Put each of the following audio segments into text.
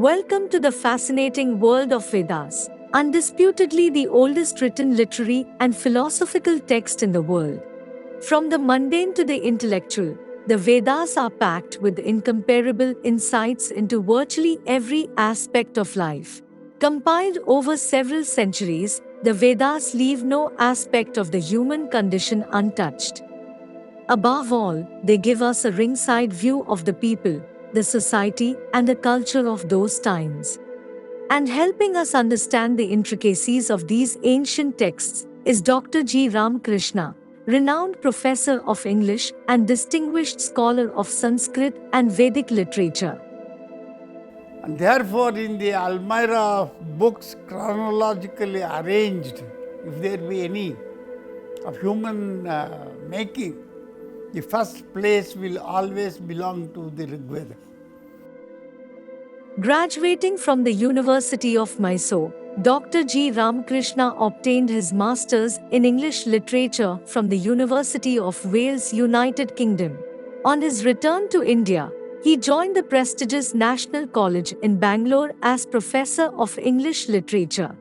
Welcome to the fascinating world of Vedas, undisputedly the oldest written literary and philosophical text in the world. From the mundane to the intellectual, the Vedas are packed with incomparable insights into virtually every aspect of life. Compiled over several centuries, the Vedas leave no aspect of the human condition untouched. Above all, they give us a ringside view of the people, the society, and the culture of those times. And helping us understand the intricacies of these ancient texts is Dr. G. Ramakrishna, renowned professor of English and distinguished scholar of Sanskrit and Vedic literature. And therefore, in the Almirah of books chronologically arranged, if there be any of human making, the first place will always belong to the Rig Veda. Graduating from the University of Mysore, Dr. G. Ramakrishna obtained his Masters in English Literature from the University of Wales, United Kingdom. On his return to India, he joined the prestigious National College in Bangalore as Professor of English Literature.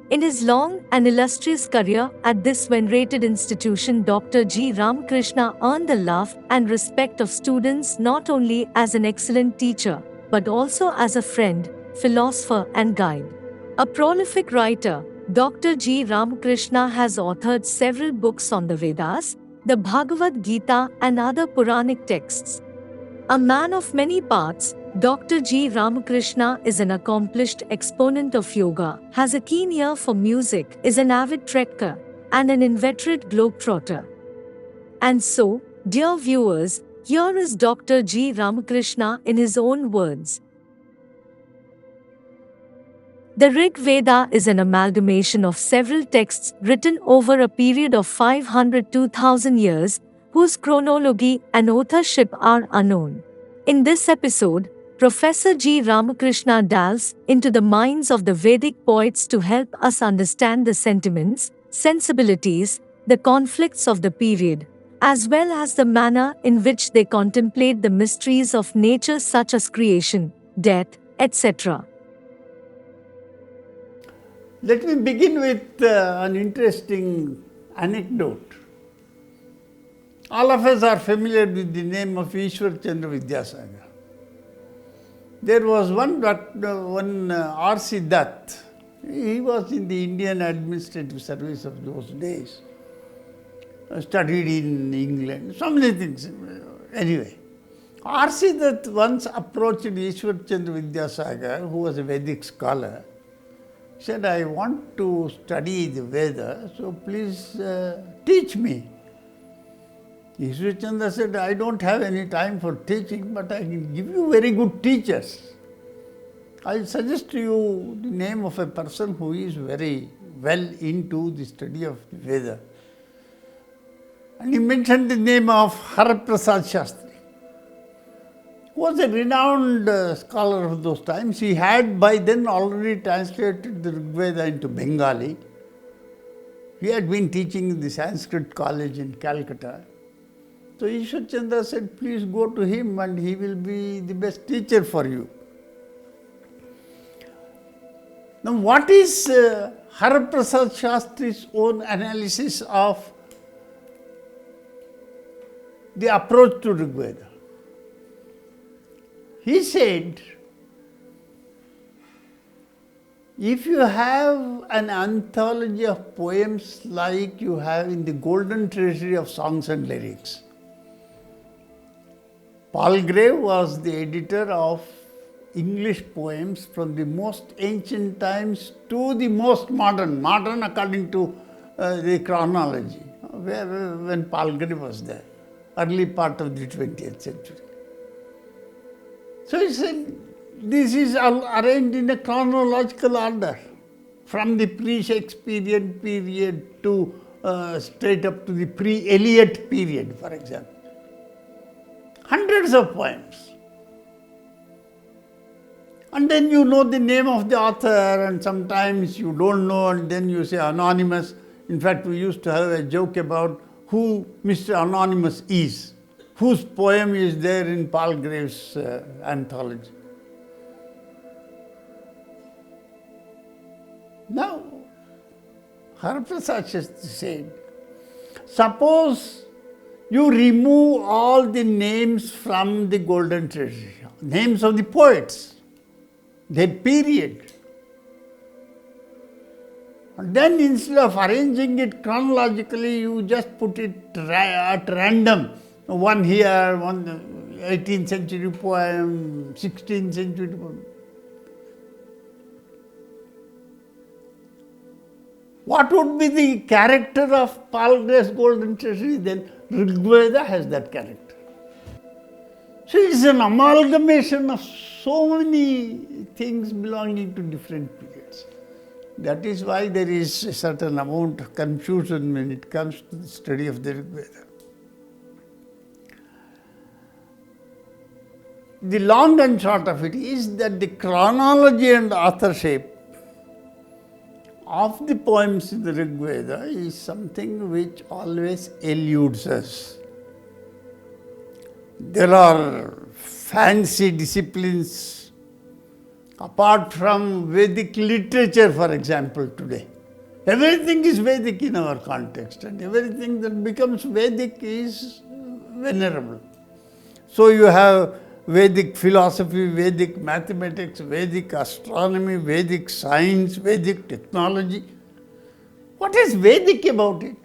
In his long and illustrious career at this venerated institution, Dr. G. Ramakrishna earned the love and respect of students not only as an excellent teacher, but also as a friend, philosopher, and guide. A prolific writer, Dr. G. Ramakrishna has authored several books on the Vedas, the Bhagavad Gita, and other Puranic texts. A man of many parts, Dr. G. Ramakrishna is an accomplished exponent of yoga, has a keen ear for music, is an avid trekker, and an inveterate globetrotter. And so, dear viewers, here is Dr. G. Ramakrishna in his own words. The Rig Veda is an amalgamation of several texts written over a period of 500 to 1000 years, whose chronology and authorship are unknown. In this episode, Professor G. Ramakrishna delves into the minds of the Vedic poets to help us understand the sentiments, sensibilities, the conflicts of the period, as well as the manner in which they contemplate the mysteries of nature such as creation, death, etc. Let me begin with an interesting anecdote. All of us are familiar with the name of Ishwar Chandra Vidyasagar. There was one R.C. Dutt. He was in the Indian Administrative Service of those days. Studied in England, so many things. Anyway, R.C. Dutt once approached Ishwar Chandra Vidyasagar, who was a Vedic scholar. He said, I want to study the Veda, so please teach me. Ishwar Chandra said, I don't have any time for teaching, but I can give you very good teachers. I'll suggest to you the name of a person who is very well into the study of the Veda. And he mentioned the name of Haraprasad Shastri, who was a renowned scholar of those times. He had by then already translated the Rig Veda into Bengali. He had been teaching in the Sanskrit college in Calcutta. So Ishwar Chandra said, please go to him and he will be the best teacher for you. Now what is Haraprasad Shastri's own analysis of the approach to Rig Veda? He said, if you have an anthology of poems like you have in the Golden Treasury of Songs and Lyrics, Palgrave was the editor of English poems from the most ancient times to the most modern according to the chronology, when Palgrave was there, early part of the 20th century. So he said, this is arranged in a chronological order, from the pre-Shakespearean period to straight up to the pre-Eliot period, for example. Hundreds of poems. And then you know the name of the author, and sometimes you don't know, and then you say anonymous. In fact, we used to have a joke about who Mr. Anonymous is, whose poem is there in Palgrave's anthology. Now, Hariprasad Shastri said, suppose you remove all the names from the golden treasury, names of the poets, their period. And then instead of arranging it chronologically, you just put it at random. One here, one 18th century poem, 16th century poem. What would be the character of Palgray's golden treasury then? Rig Veda has that character. So it is an amalgamation of so many things belonging to different periods. That is why there is a certain amount of confusion when it comes to the study of the Rig Veda. The long and short of it is that the chronology and authorship of the poems in the Rig Veda is something which always eludes us. There are fancy disciplines apart from Vedic literature, for example, today. Everything is Vedic in our context, and everything that becomes Vedic is venerable. So you have Vedic philosophy, Vedic mathematics, Vedic astronomy, Vedic science, Vedic technology. What is Vedic about it?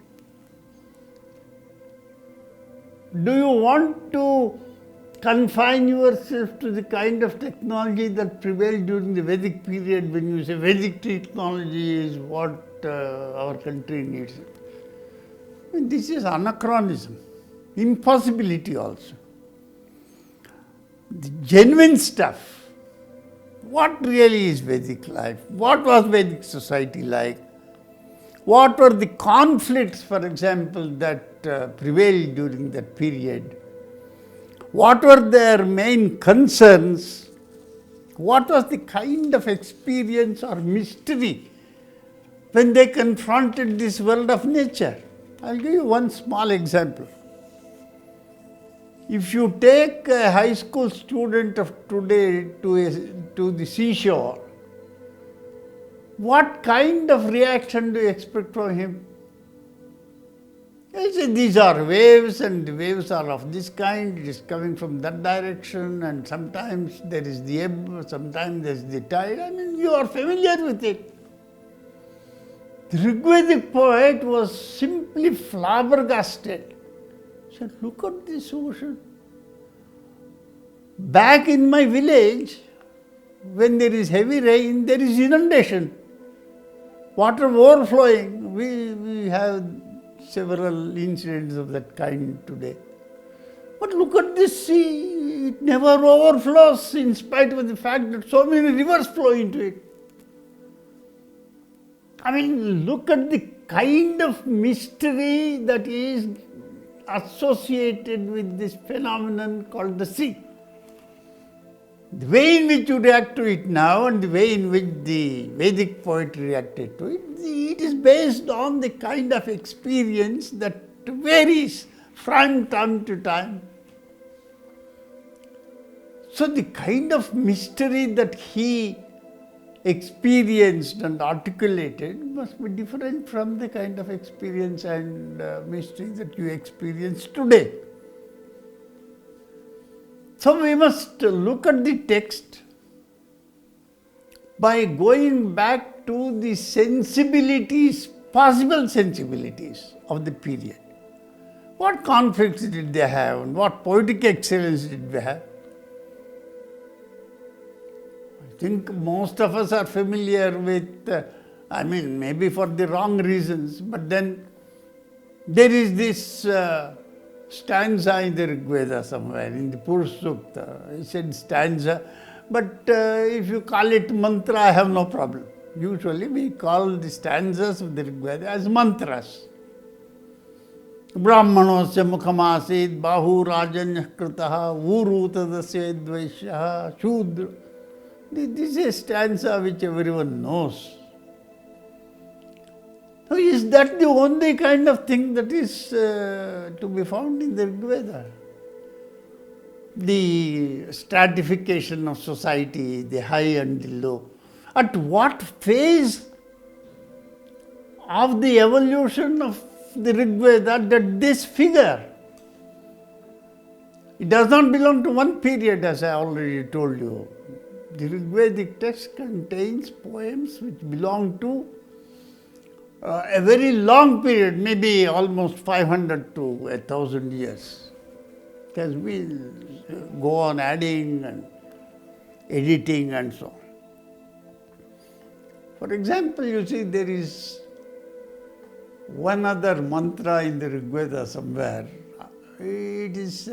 Do you want to confine yourself to the kind of technology that prevailed during the Vedic period when you say Vedic technology is what our country needs? I mean, this is anachronism, impossibility also. The genuine stuff. What really is Vedic life? What was Vedic society like? What were the conflicts, for example, that prevailed during that period? What were their main concerns? What was the kind of experience or mystery when they confronted this world of nature? I'll give you one small example. If you take a high school student of today to the seashore, what kind of reaction do you expect from him? He says, these are waves, and the waves are of this kind, it is coming from that direction, and sometimes there is the ebb, sometimes there is the tide. I mean, you are familiar with it. The Rigvedic poet was simply flabbergasted. He said, look at this ocean. Back in my village, when there is heavy rain, there is inundation. Water overflowing. We have several incidents of that kind today. But look at this sea. It never overflows in spite of the fact that so many rivers flow into it. I mean, look at the kind of mystery that is associated with this phenomenon called the sea. The way in which you react to it now and the way in which the Vedic poet reacted to it, it is based on the kind of experience that varies from time to time. So the kind of mystery that he experienced and articulated must be different from the kind of experience and mystery that you experience today. So we must look at the text by going back to the sensibilities, possible sensibilities of the period. What conflicts did they have and what poetic excellence did they have? I think most of us are familiar with, maybe for the wrong reasons, but then there is this stanza in the Rig Veda somewhere, in the Purush Sukta. He said stanza, but if you call it mantra, I have no problem. Usually we call the stanzas of the Rig Veda as mantras. Brahmanosya mukhamasid, bahu rajanya kritaha, uru tadasya dvaishyaha, shudra. This is a stanza which everyone knows. So is that the only kind of thing that is to be found in the Rig Veda? The stratification of society, the high and the low. At what phase of the evolution of the Rig Veda that this figure, it does not belong to one period, as I already told you. The Rig Vedic text contains poems which belong to a very long period, maybe almost 500 to 1,000 years. Because we'll go on adding and editing and so on. For example, you see there is one other mantra in the Rig Veda somewhere. It is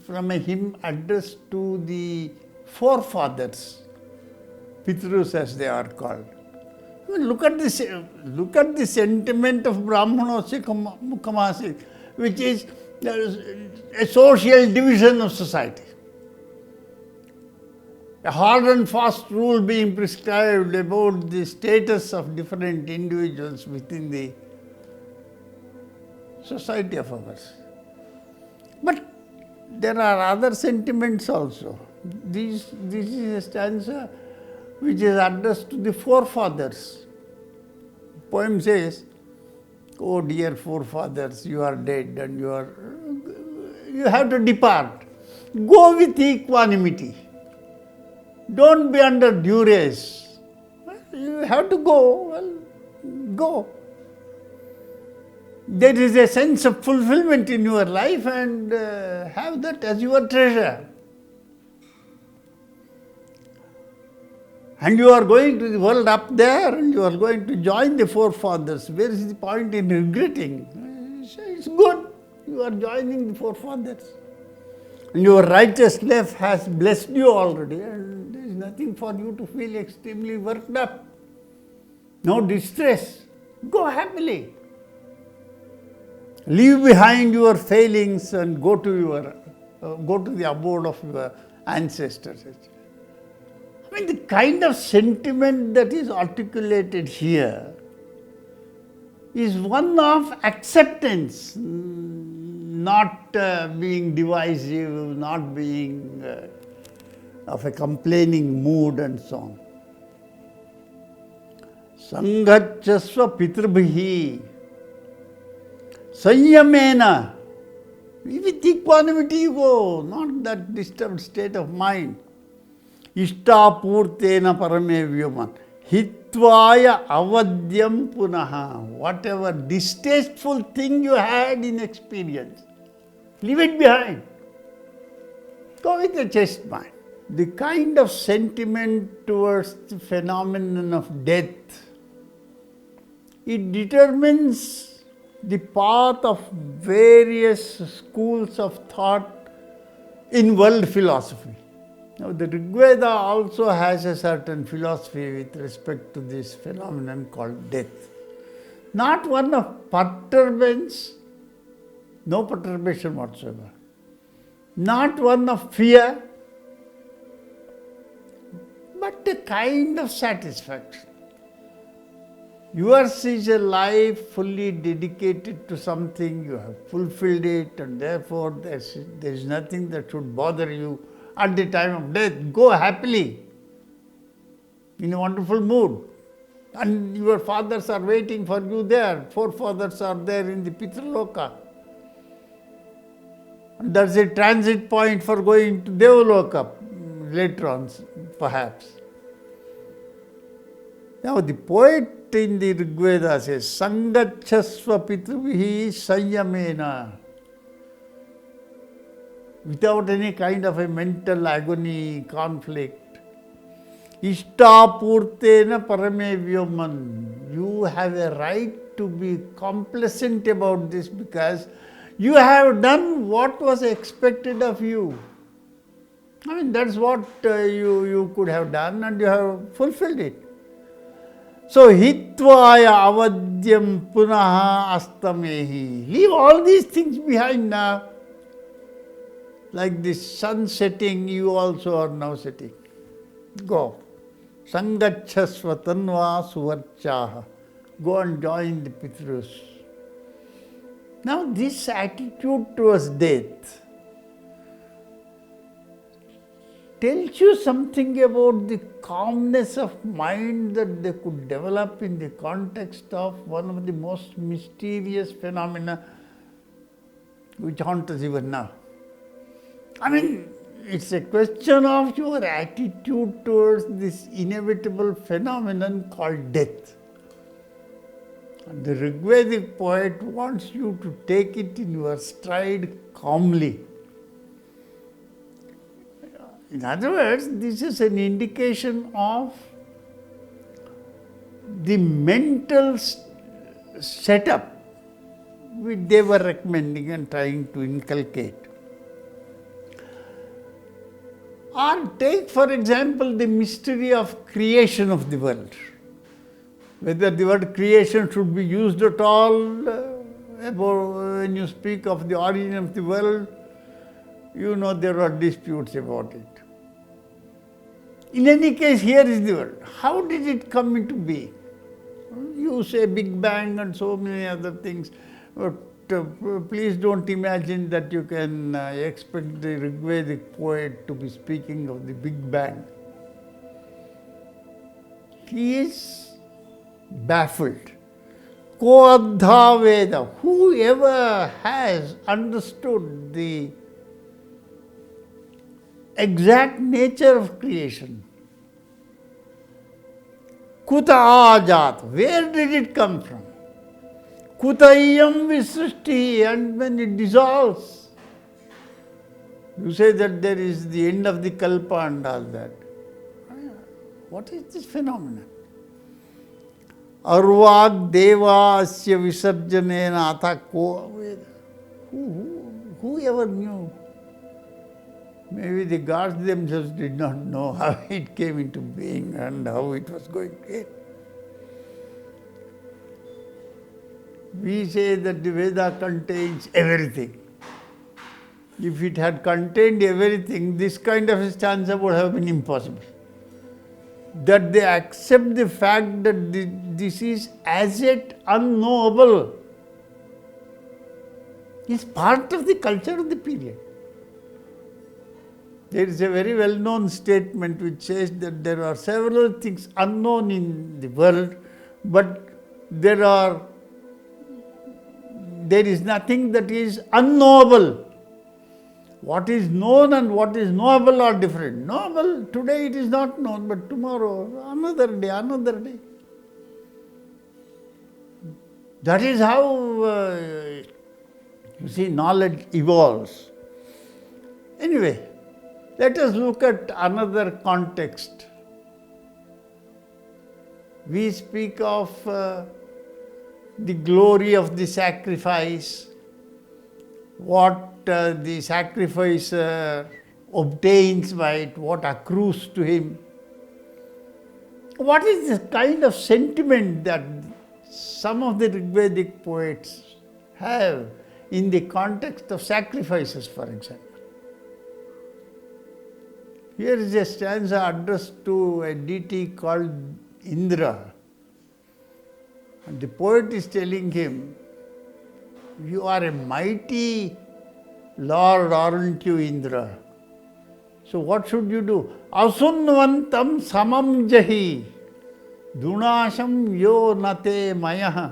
from a hymn addressed to the forefathers, Pitrus as they are called. I mean, look at the sentiment of Brahmanosya Mukhamasi, which is a social division of society. A hard and fast rule being prescribed about the status of different individuals within the society of ours. But there are other sentiments also. This is a stanza which is addressed to the forefathers. The poem says, "Oh dear forefathers, you are dead and you have to depart. Go with equanimity. Don't be under duress. You have to go. Well, go. There is a sense of fulfillment in your life and have that as your treasure. And you are going to the world up there and you are going to join the forefathers. Where is the point in regretting? It's good. You are joining the forefathers. And your righteous life has blessed you already and there is nothing for you to feel extremely worked up. No distress. Go happily. Leave behind your failings and go to the abode of your ancestors." I mean, the kind of sentiment that is articulated here is one of acceptance, not being divisive, not being of a complaining mood and so on. Sanghachasva pitrabhihi Sanyamena. With equanimity you go, not that disturbed state of mind. Ishtapurtena parame vyoman. Hitvaya avadyam punaha. Whatever distasteful thing you had in experience, leave it behind. Go with a chaste mind. The kind of sentiment towards the phenomenon of death, it determines the path of various schools of thought in world philosophy. Now, the Rig Veda also has a certain philosophy with respect to this phenomenon called death. Not one of perturbance, no perturbation whatsoever. Not one of fear, but a kind of satisfaction. Yours is a life fully dedicated to something, you have fulfilled it, and therefore there is nothing that should bother you at the time of death. Go happily, in a wonderful mood. And your fathers are waiting for you there, forefathers are there in the Pitraloka. And there's a transit point for going to Devaloka later on, perhaps. Now the poet in the Rig Veda says, Sangachasva pitruvihi sanyamena. Without any kind of a mental agony, conflict. Ishtapurtena parame vyoman. You have a right to be complacent about this because you have done what was expected of you. I mean, that's what you could have done and you have fulfilled it. So, hitvaya avadyam punaha astamehi. Leave all these things behind now. Like the sun setting, you also are now setting. Go. Sangachasva tanva suvarchaha. Go and join the Pitrus. Now, this attitude towards death tells you something about the calmness of mind that they could develop in the context of one of the most mysterious phenomena which haunt us even now. I mean, it's a question of your attitude towards this inevitable phenomenon called death. And the Rig Vedic poet wants you to take it in your stride calmly. In other words, this is an indication of the mental setup which they were recommending and trying to inculcate. Or take, for example, the mystery of creation of the world. Whether the word creation should be used at all when you speak of the origin of the world, you know there are disputes about it. In any case, here is the world. How did it come into being? You say Big Bang and so many other things, but please don't imagine that you can expect the Rig Vedic poet to be speaking of the Big Bang. He is baffled. Ko-adha Veda, whoever has understood the exact nature of creation. Kuta ajat, where did it come from? Kutayam visrishti, and when it dissolves. You say that there is the end of the kalpa and all that. What is this phenomenon? Arvag deva asya visarjanena atha ko Veda. Whoever knew? Maybe the gods themselves did not know how it came into being and how it was going to end. We say that the Veda contains everything. If it had contained everything, this kind of a stanza would have been impossible. That they accept the fact that this is as yet unknowable is part of the culture of the period. There is a very well-known statement which says that there are several things unknown in the world, but there is nothing that is unknowable. What is known and what is knowable are different. Knowable, today it is not known, but tomorrow, another day. That is how, you see, knowledge evolves. Anyway, let us look at another context. We speak of the glory of the sacrifice, what the sacrificer obtains by it, what accrues to him. What is the kind of sentiment that some of the Rig Vedic poets have in the context of sacrifices, for example? Here is a stanza addressed to a deity called Indra. And the poet is telling him, you are a mighty Lord, aren't you, Indra? So what should you do? Asunvantam samam jahi dunasham yo nate mayaha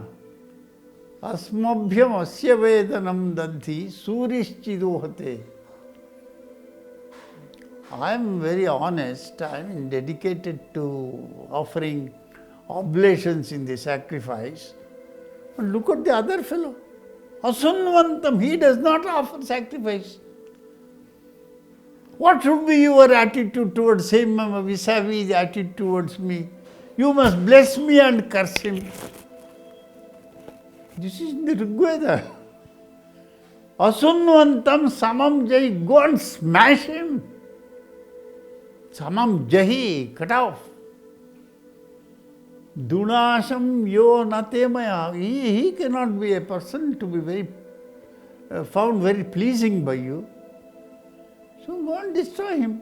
asmabhyam asya vedanam danthi surishchidohate. I am very honest, I am dedicated to offering oblations in the sacrifice. But look at the other fellow. Asunvantam, he does not offer sacrifice. What should be your attitude towards him vis-a-vis the attitude towards me? You must bless me and curse him. This is the Rig Veda. Asunvantam samam jahi, go and smash him. Samam jahi, cut off. Dunasham yo natemaya. He cannot be a person to be found very pleasing by you. So go and destroy him.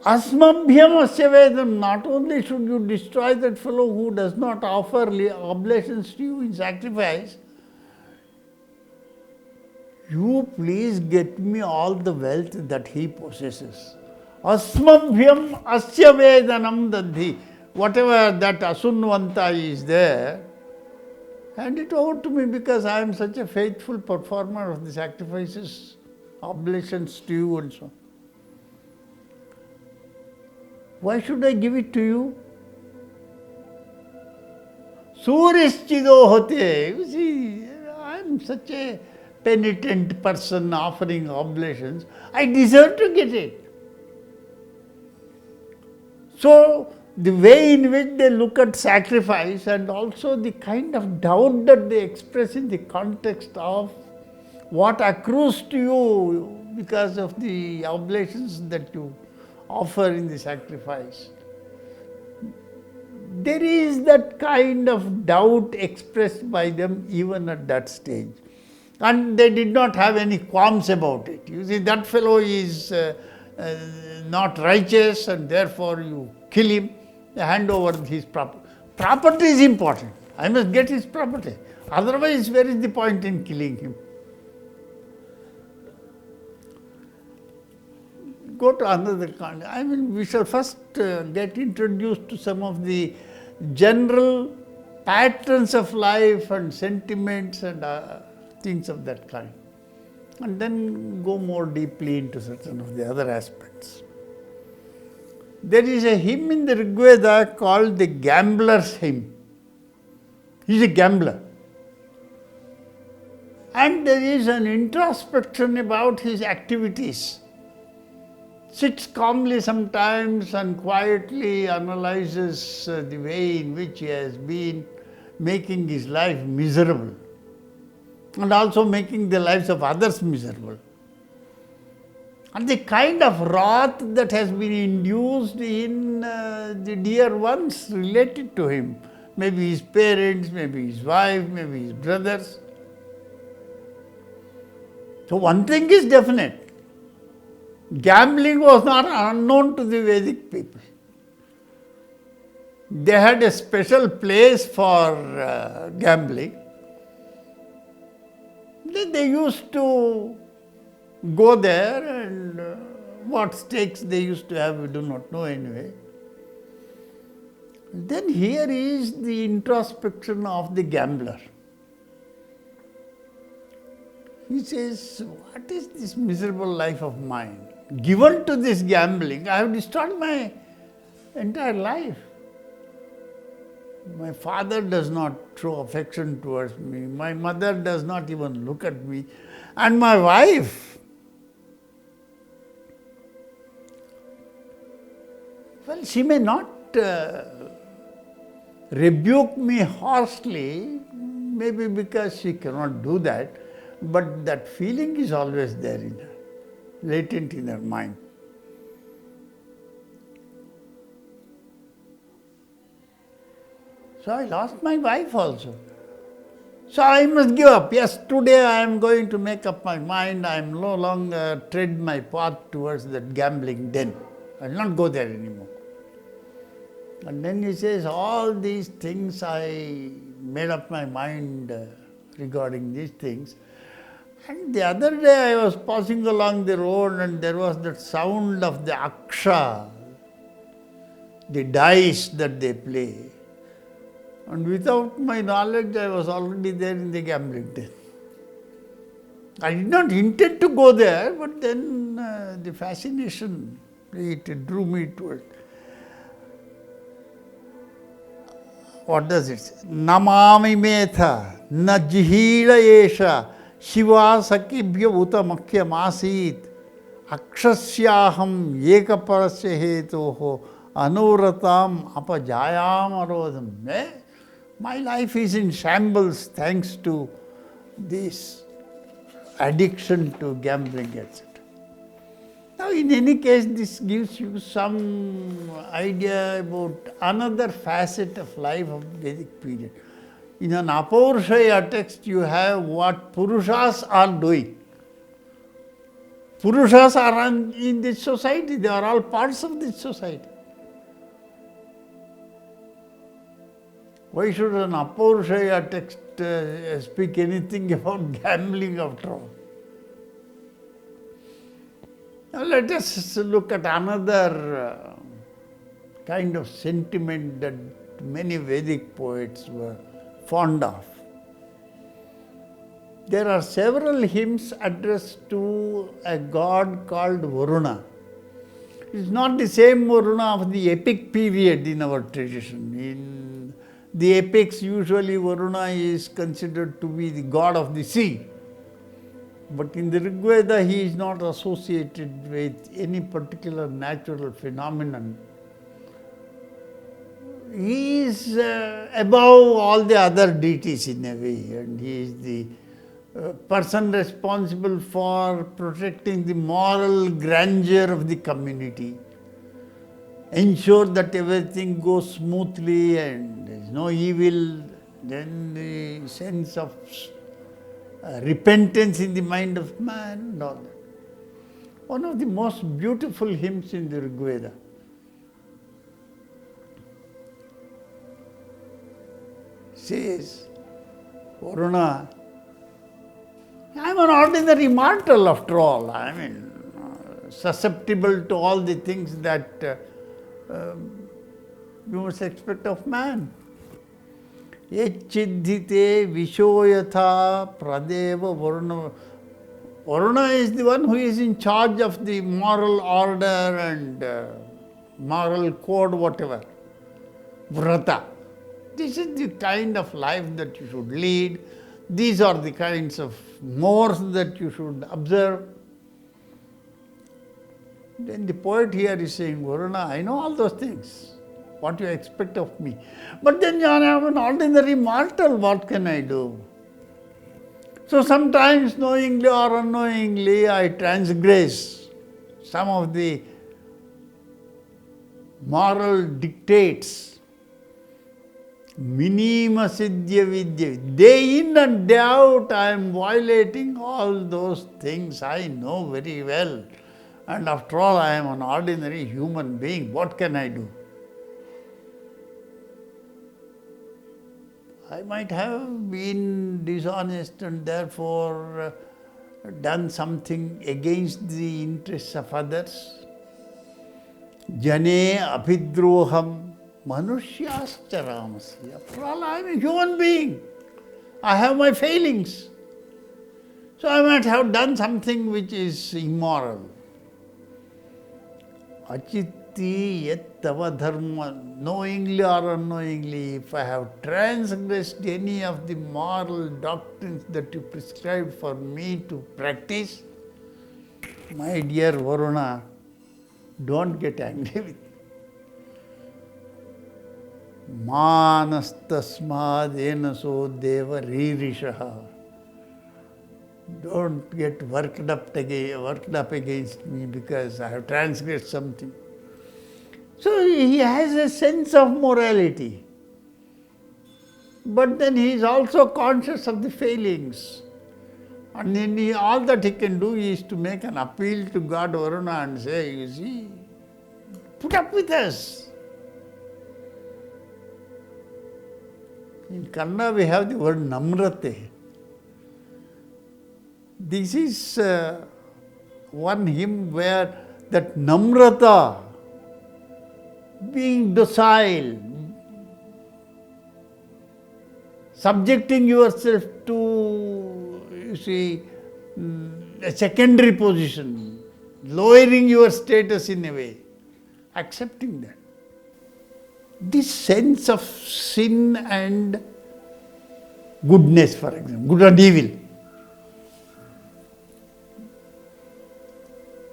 Asmabhyam asya vedam. Not only should you destroy that fellow who does not offer oblations to you in sacrifice, you please get me all the wealth that he possesses. Asmabhyam asya vedanam dadhi. Whatever that asunvanta is there, hand it over to me, because I am such a faithful performer of the sacrifices, oblations to you and so on. Why should I give it to you? Surishchido hote. You see, I am such a penitent person offering oblations. I deserve to get it. So, the way in which they look at sacrifice, and also the kind of doubt that they express in the context of what accrues to you because of the oblations that you offer in the sacrifice. There is that kind of doubt expressed by them even at that stage. And they did not have any qualms about it. You see, that fellow is not righteous, and therefore you kill him, hand over his property. Property is important. I must get his property. Otherwise, where is the point in killing him? Go to another kind. I mean, we shall first get introduced to some of the general patterns of life and sentiments and things of that kind, and then go more deeply into certain of the other aspects. There is a hymn in the Rig Veda called the Gambler's Hymn. He is a gambler. And there is an introspection about his activities. Sits calmly sometimes and quietly analyzes the way in which he has been making his life miserable, and also making the lives of others miserable. And the kind of wrath that has been induced in the dear ones related to him, maybe his parents, maybe his wife, maybe his brothers. So one thing is definite. Gambling was not unknown to the Vedic people. They had a special place for gambling. They used to go there, and what stakes they used to have, we do not know anyway. Then here is the introspection of the gambler. He says, what is this miserable life of mine? Given to this gambling, I have destroyed my entire life. My father does not show affection towards me. My mother does not even look at me. And my wife, well, she may not rebuke me harshly, maybe because she cannot do that, but that feeling is always there in her, latent in her mind. So I lost my wife also. So I must give up. Yes, today I am going to make up my mind. I am no longer tread my path towards that gambling den. I will not go there anymore. And then he says, all these things, I made up my mind regarding these things. And the other day I was passing along the road, and there was that sound of the aksha, the dice that they play. And without my knowledge, I was already there in the gambling den. I did not intend to go there, but then the fascination, it drew me towards. What does it say? Namami metha na jihila esha shiva sakibhya utamakhya masit akshasyaham yekaparasya hetoho anuratam apajayam arodham. My life is in shambles thanks to this addiction to gambling, etc. Now, in any case, this gives you some idea about another facet of life of the Vedic period. In an Apaurshaya text, you have what Purushas are doing. Purushas are in this society, they are all parts of this society. Why should an Apaurshaya text speak anything about gambling after all? Now let us look at another kind of sentiment that many Vedic poets were fond of. There are several hymns addressed to a god called Varuna. It's not the same Varuna of the epic period in our tradition. In the epics, usually Varuna is considered to be the god of the sea. But in the Rig Veda, he is not associated with any particular natural phenomenon. He is above all the other deities in a way, and he is the person responsible for protecting the moral grandeur of the community, ensure that everything goes smoothly and there is no evil, then the sense of repentance in the mind of man and all that. One of the most beautiful hymns in the Rig Veda says, Varuna, I am an ordinary mortal after all. I mean, susceptible to all the things that you must expect of man. Yachidhite vishoyatha pradeva Varuna. Varuna is the one who is in charge of the moral order and moral code, whatever. Vrata. This is the kind of life that you should lead. These are the kinds of mores that you should observe. Then the poet here is saying, Varuna, I know all those things, what you expect of me. But then I am an ordinary mortal, what can I do? So sometimes knowingly or unknowingly I transgress some of the moral dictates. Minima siddhya vidya. Day in and day out I am violating all those things I know very well. And after all I am an ordinary human being. What can I do? I might have been dishonest and therefore done something against the interests of others. Jane abhidroham manushyascha ramasya. After all, I am a human being. I have my failings. So I might have done something which is immoral. Achitti yet tava dharma, knowingly or unknowingly, if I have transgressed any of the moral doctrines that you prescribed for me to practice, my dear Varuna, don't get angry with me. Manastasmad enaso deva ririshaha. Don't get worked up against me because I have transgressed something. So he has a sense of morality. But then he is also conscious of the failings. And then all that he can do is to make an appeal to God Varuna and say, you see, put up with us. In Kannada we have the word namrate. This is one hymn where that namrata, being docile, subjecting yourself to, you see, a secondary position, lowering your status in a way, accepting that. This sense of sin and goodness, for example, good and evil,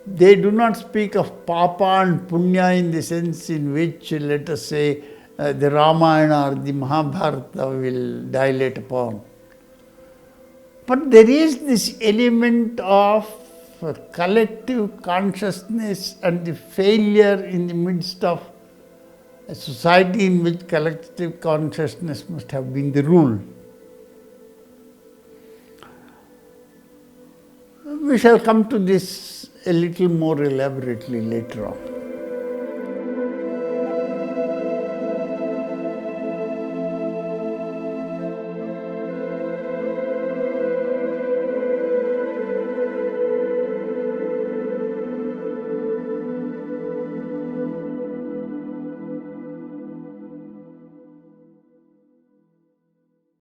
they do not speak of papa and punya in the sense in which, let us say, the Ramayana or the Mahabharata will dilate upon. But there is this element of collective consciousness and the failure in the midst of a society in which collective consciousness must have been the rule. We shall come to this a little more elaborately later on.